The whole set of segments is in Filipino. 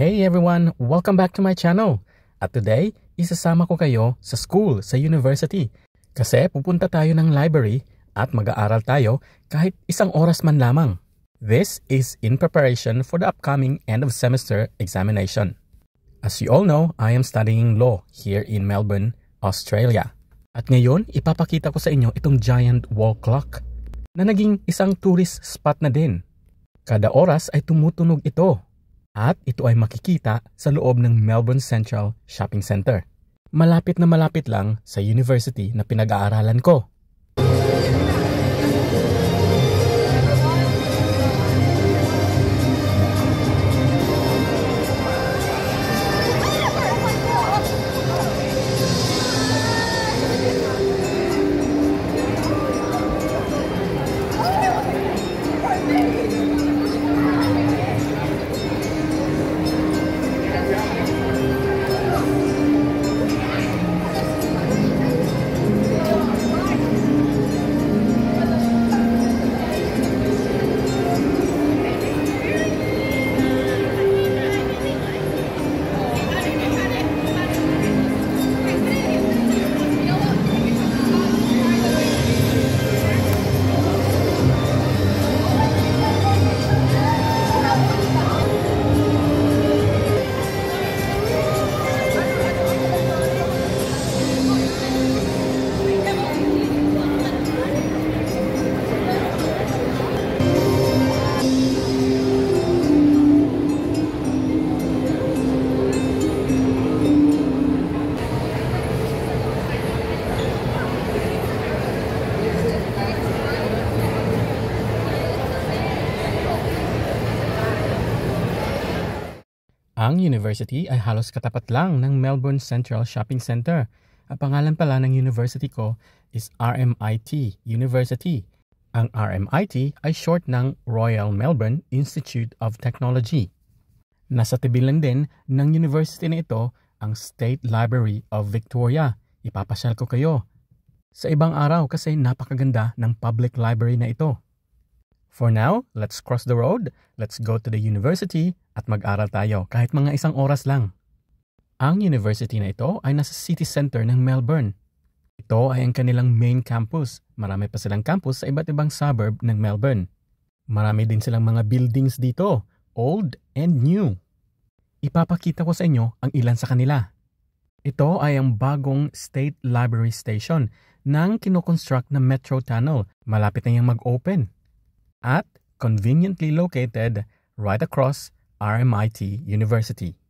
Hey everyone! Welcome back to my channel! At today, isasama ko kayo sa school, sa university. Kasi pupunta tayo ng library at mag-aaral tayo kahit isang oras man lamang. This is in preparation for the upcoming end of semester examination. As you all know, I am studying law here in Melbourne, Australia. At ngayon, ipapakita ko sa inyo itong giant wall clock na naging isang tourist spot na din. Kada oras ay tumutunog ito. At ito ay makikita sa loob ng Melbourne Central Shopping Center. Malapit na malapit lang sa university na pinag-aaralan ko. Ang university ay halos katapat lang ng Melbourne Central Shopping Center. Ang pangalan pala ng university ko is RMIT University. Ang RMIT ay short ng Royal Melbourne Institute of Technology. Nasa tabi lang din ng university na ito ang State Library of Victoria. Ipapasyal ko kayo sa ibang araw kasi napakaganda ng public library na ito. For now, let's cross the road, let's go to the university at mag-aral tayo kahit mga isang oras lang. Ang university na ito ay nasa city center ng Melbourne. Ito ay ang kanilang main campus. Marami pa silang campus sa iba't ibang suburb ng Melbourne. Marami din silang mga buildings dito, old and new. Ipapakita ko sa inyo ang ilan sa kanila. Ito ay ang bagong State Library Station ng kinoconstruct na Metro Tunnel. Malapit na yung mag-open. At conveniently located right across RMIT University.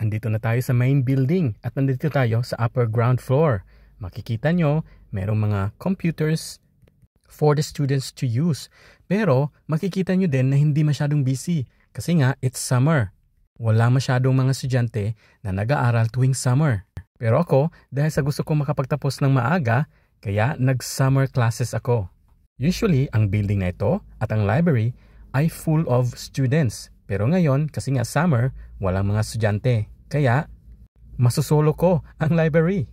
andito na tayo sa main building at nandito tayo sa upper ground floor. Makikita nyo, merong mga computers for the students to use. Pero makikita nyo din na hindi masyadong busy kasi nga it's summer. Wala masyadong mga estudyante na nag-aaral tuwing summer. Pero ako, dahil sa gusto kong makapagtapos ng maaga, kaya nag-summer classes ako. Usually, ang building na ito at ang library ay full of students. Pero ngayon, kasi nga summer, walang mga estudyante. Kaya, masusolo ko ang library.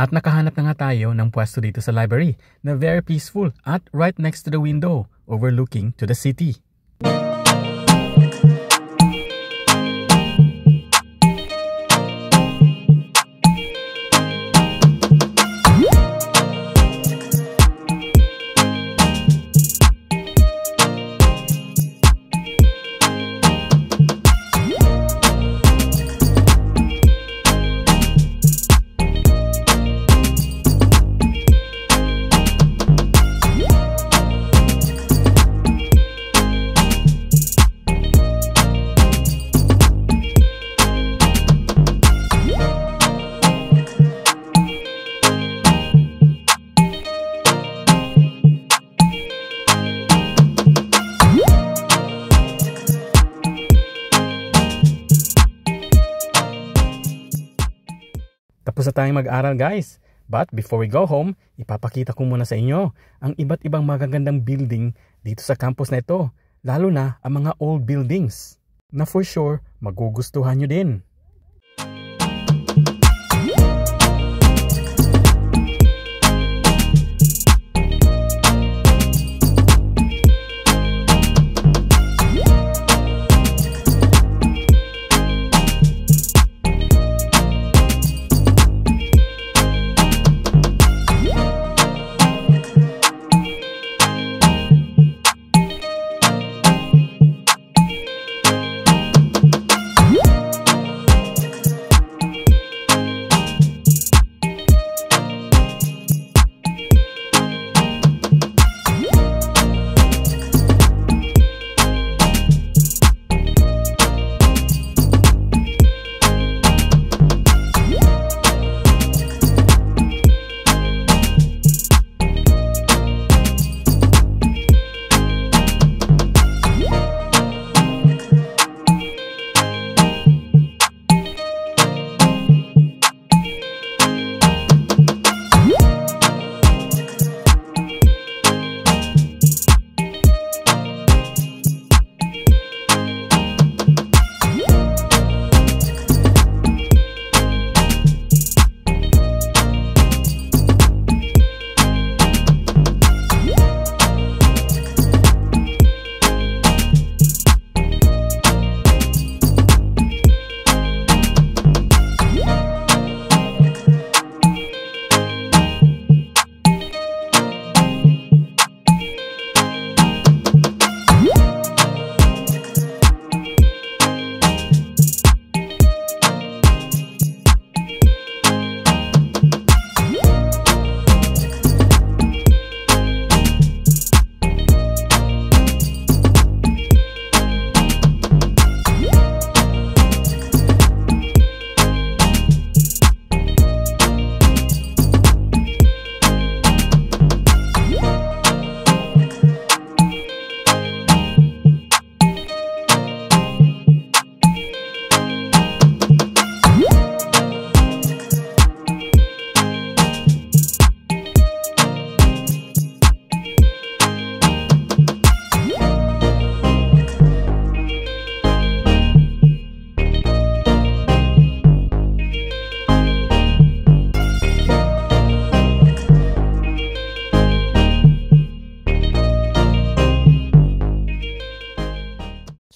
At nakahanap na nga tayo ng pwesto dito sa library na very peaceful at right next to the window overlooking to the city. Tapos na tayong mag-aral guys. But before we go home, ipapakita ko muna sa inyo ang iba't ibang magagandang building dito sa campus na ito. Lalo na ang mga old buildings na for sure magugustuhan nyo din.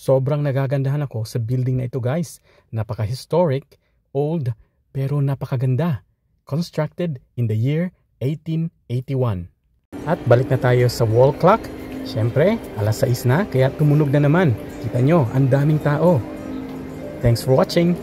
sobrang nagagandahan ako sa building na ito guys. Napaka-historic, old, pero napakaganda. Constructed in the year 1881. At balik na tayo sa wall clock. Siyempre, alas 6 na kaya tumunog na naman. Kita nyo, ang daming tao. Thanks for watching.